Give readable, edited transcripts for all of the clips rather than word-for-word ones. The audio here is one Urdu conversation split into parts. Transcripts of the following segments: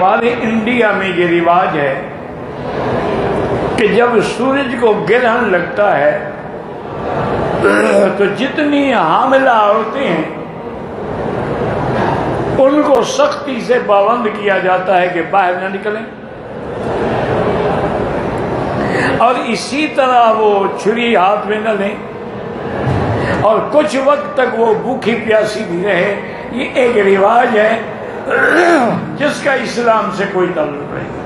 ہمارے انڈیا میں یہ رواج ہے کہ جب سورج کو گرہن لگتا ہے تو جتنی حاملہ عورتیں ہیں ان کو سختی سے پابند کیا جاتا ہے کہ باہر نہ نکلیں، اور اسی طرح وہ چھری ہاتھ میں نہ لیں، اور کچھ وقت تک وہ بھوکی پیاسی بھی رہے۔ یہ ایک رواج ہے جس کا اسلام سے کوئی تعلق نہیں۔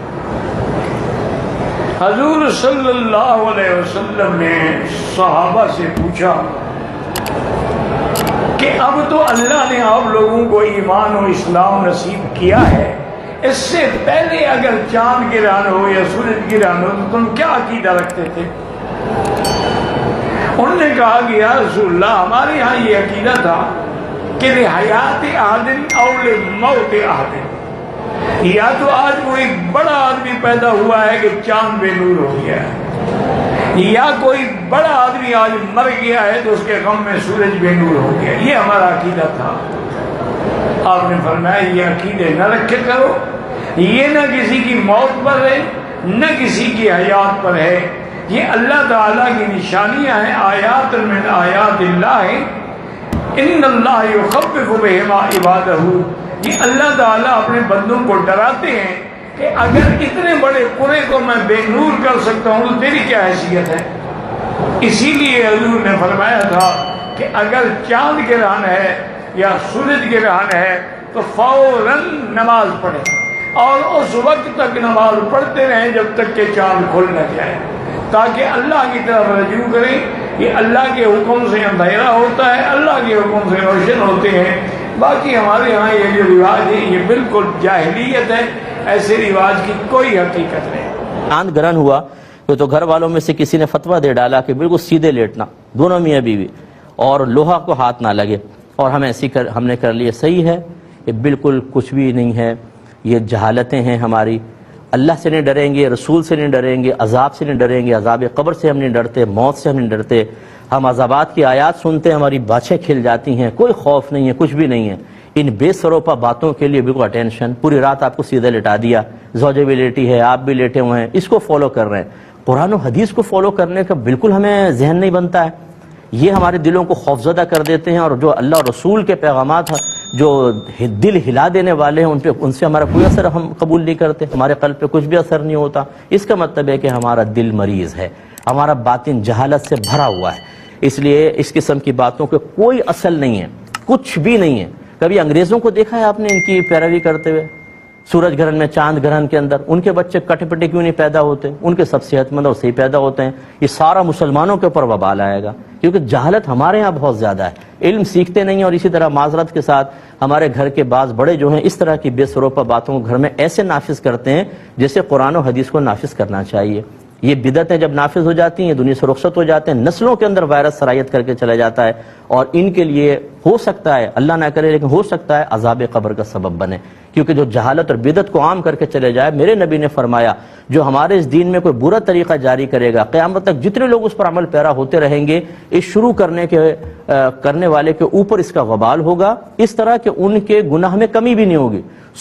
حضور صلی اللہ علیہ وسلم نے صحابہ سے پوچھا کہ اب تو اللہ نے آپ لوگوں کو ایمان و اسلام نصیب کیا ہے، اس سے پہلے اگر چاند گرہن ہو یا سورج گرہن ہو تو تم کیا عقیدہ رکھتے تھے؟ انہوں نے کہا کہ یا رسول اللہ، ہمارے ہاں یہ عقیدہ تھا کہ حیات آدم اول موت آدم، یا تو آج کوئی بڑا آدمی پیدا ہوا ہے کہ چاند بے نور ہو گیا ہے، یا کوئی بڑا آدمی آج مر گیا ہے تو اس کے غم میں سورج بے نور ہو گیا۔ یہ ہمارا عقیدہ تھا۔ آپ نے فرمایا یہ عقیدے نہ رکھے کرو، یہ نہ کسی کی موت پر ہے نہ کسی کی حیات پر ہے، یہ اللہ تعالیٰ کی نشانیاں ہیں، آیات من آیات اللہ، ان اللہ یخوف بہما عبادہ، یہ اللہ تعالیٰ اپنے بندوں کو ڈراتے ہیں کہ اگر اتنے بڑے قرے کو میں بے نور کر سکتا ہوں تو تیری کیا حیثیت ہے۔ اسی لیے حضور نے فرمایا تھا کہ اگر چاند گرہن ہے یا سورج گرہن ہے تو فوراً نماز پڑھیں اور اس وقت تک نماز پڑھتے رہیں جب تک کہ چاند کھل نہ جائے، تاکہ اللہ کی طرف رجوع کریں۔ یہ اللہ کے حکم سے اندھیرا ہوتا ہے، اللہ کے حکم سے روشن ہوتے ہیں۔ باقی ہمارے ہاں یہ جو رواج ہے یہ بالکل جاہلیت ہے، ایسے رواج کی کوئی حقیقت نہیں۔ چاند گرہن ہوا تو گھر والوں میں سے کسی نے فتویٰ دے ڈالا کہ بالکل سیدھے لیٹنا، دونوں میاں بیوی، اور لوہا کو ہاتھ نہ لگے، اور ہم نے کر لیا۔ صحیح ہے، یہ بالکل کچھ بھی نہیں ہے، یہ جہالتیں ہیں ہماری۔ اللہ سے نہیں ڈریں گے، رسول سے نہیں ڈریں گے، عذاب سے نہیں ڈریں گے، عذاب قبر سے ہم نہیں ڈرتے، موت سے ہم نہیں ڈرتے۔ ہم عذابات کی آیات سنتے ہیں، ہماری باچھیں کھل جاتی ہیں، کوئی خوف نہیں ہے، کچھ بھی نہیں ہے۔ ان بے سروپا باتوں کے لیے بالکل اٹینشن، پوری رات آپ کو سیدھے لٹا دیا، زوجہ بھی لیٹی ہے، آپ بھی لیٹے ہوئے ہیں، اس کو فالو کر رہے ہیں۔ قرآن و حدیث کو فالو کرنے کا بالکل ہمیں ذہن نہیں بنتا ہے۔ یہ ہمارے دلوں کو خوفزدہ کر دیتے ہیں، اور جو اللہ اور رسول کے پیغامات جو دل ہلا دینے والے ہیں ان سے ہمارا کوئی اثر ہم قبول نہیں کرتے، ہمارے قلب پہ کچھ بھی اثر نہیں ہوتا۔ اس کا مطلب ہے کہ ہمارا دل مریض ہے، ہمارا باطن جہالت سے بھرا ہوا ہے۔ اس لیے اس قسم کی باتوں کے کوئی اصل نہیں ہے، کچھ بھی نہیں ہے۔ کبھی انگریزوں کو دیکھا ہے آپ نے ان کی پیروی کرتے ہوئے؟ سورج گرہن میں، چاند گرہن کے اندر ان کے بچے کٹے پٹے کیوں نہیں پیدا ہوتے؟ ان کے سب صحت مند اور صحیح پیدا ہوتے ہیں۔ یہ سارا مسلمانوں کے اوپر وبال آئے گا، کیونکہ جہالت ہمارے ہاں بہت زیادہ ہے، علم سیکھتے نہیں ہیں۔ اور اسی طرح معذرت کے ساتھ ہمارے گھر کے بعض بڑے جو ہیں اس طرح کی بے سروپا باتوں کو گھر میں ایسے نافذ کرتے ہیں جیسے قرآن و حدیث کو نافذ کرنا چاہیے۔ یہ بدعتیں جب نافذ ہو جاتی ہیں، دنیا سے رخصت ہو جاتے ہیں، نسلوں کے اندر وائرس سرایت کر کے چلا جاتا ہے، اور ان کے لیے ہو سکتا ہے، اللہ نہ کرے لیکن ہو سکتا ہے عذاب قبر کا سبب بنے، کیونکہ جو جہالت اور بدعت کو عام کر کے چلے جائے۔ میرے نبی نے فرمایا جو ہمارے اس دین میں کوئی برا طریقہ جاری کرے گا، قیامت تک جتنے لوگ اس پر عمل پیرا ہوتے رہیں گے، اس شروع کرنے والے کے اوپر اس کا وبال ہوگا، اس طرح کہ ان کے گناہ میں کمی بھی نہیں ہوگی،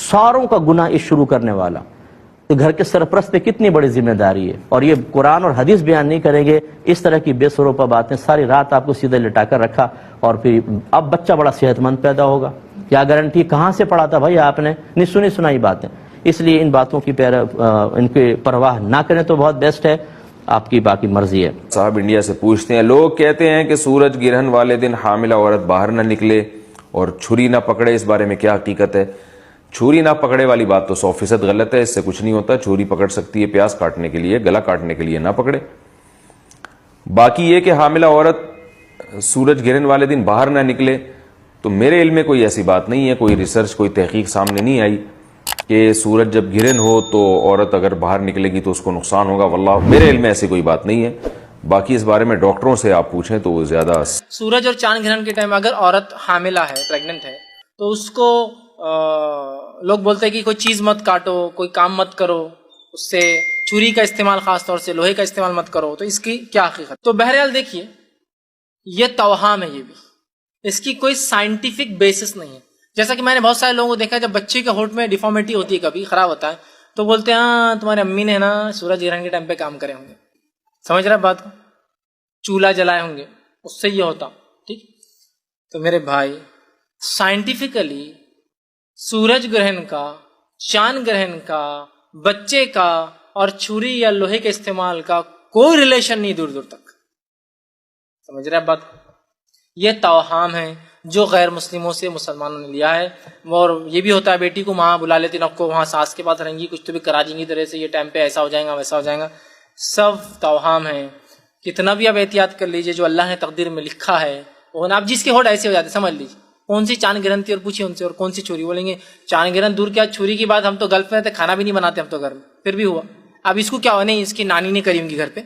ساروں کا گناہ اس شروع کرنے والا۔ گھر کے سرپرست پہ کتنی بڑی ذمہ داری ہے، اور یہ قرآن اور حدیث بیان نہیں کریں گے، اس طرح کی بے سروپا باتیں ساری رات آپ کو سیدھے لٹا کر رکھا، اور پھر اب بچہ بڑا صحت مند پیدا ہوگا، کیا گارنٹی؟ کہاں سے پڑھا تھا بھائی آپ نے؟ نہیں سنی سنائی باتیں۔ اس لیے ان باتوں کی ان کی پرواہ نہ کریں تو بہت بیسٹ ہے، آپ کی باقی مرضی ہے۔ صاحب انڈیا سے پوچھتے ہیں، لوگ کہتے ہیں کہ سورج گرہن والے دن حاملہ عورت باہر نہ نکلے اور چھری نہ پکڑے، اس بارے میں کیا حقیقت ہے؟ چھری نہ پکڑے والی بات تو 100% غلط ہے، اس سے کچھ نہیں ہوتا۔ چھری پکڑ سکتی ہے پیاز کاٹنے کے لیے، گلا کاٹنے کے لیے نہ پکڑے۔ باقی یہ کہ حاملہ عورت سورج گرہن والے دن باہر نہ نکلے، تو میرے علم میں کوئی ایسی بات نہیں ہے، کوئی ریسرچ کوئی تحقیق سامنے نہیں آئی کہ سورج جب گرہن ہو تو عورت اگر باہر نکلے گی تو اس کو نقصان ہوگا، واللہ میرے علم میں ایسی کوئی بات نہیں ہے۔ باقی اس بارے میں ڈاکٹروں سے آپ پوچھیں تو وہ زیادہ۔ سورج اور چاند گرہن کے ٹائم اگر عورت حاملہ ہے، پریگننٹ ہے، تو اس کو لوگ بولتے ہیں کہ کوئی چیز مت کاٹو، کوئی کام مت کرو، اس سے چھری کا استعمال، خاص طور سے لوہے کا استعمال مت کرو، تو اس کی کیا حقیقت؟ تو بہرحال دیکھیے، یہ توہام ہے، یہ بھی اس کی کوئی سائنٹیفک بیسس نہیں ہے۔ جیسا کہ میں نے بہت سارے لوگوں کو دیکھا جب بچے کے ہونٹ میں ڈیفارمیٹی ہوتی ہے کبھی خراب ہوتا ہے تو بولتے ہیں ہاں تمہاری امی نے نا سورج گرہن کے ٹائم پہ کام کرے ہوں گے. سمجھ رہا بات کو؟ چولہا جلائے ہوں گے اس سے یہ ہوتا. ٹھیک. تو میرے بھائی سائنٹیفکلی سورج گرہن کا، چاند گرہن کا، بچے کا اور چھری یا لوہے کے استعمال کا کوئی ریلیشن نہیں دور دور تک. سمجھ رہے بات؟ یہ توہام ہے جو غیر مسلموں سے مسلمانوں نے لیا ہے. اور یہ بھی ہوتا ہے بیٹی کو وہاں بلا لیتے نقو وہاں ساس کے پاس رہیں گی کچھ تو بھی کرا دیں گی طرح سے یہ ٹائم پہ ایسا ہو جائے گا ویسا ہو جائے گا. سب توہام ہے. کتنا بھی آپ احتیاط کر لیجئے جو اللہ نے تقدیر میں لکھا ہے وہ آپ جس کے ہوٹ ایسے ہو جاتے سمجھ لیجیے. کون سی چاند گرہن تھی اور پوچھیے ان سے اور کون سی چھری، بولیں گے چاند گرہن دور کیا چھری کی بات، ہم تو گلف میں تھے کھانا بھی نہیں بناتے ہم تو گھر میں، پھر بھی ہوا. اب اس کو کیا ہو نہیں اس کی نانی نے کری ہوں گی گھر پہ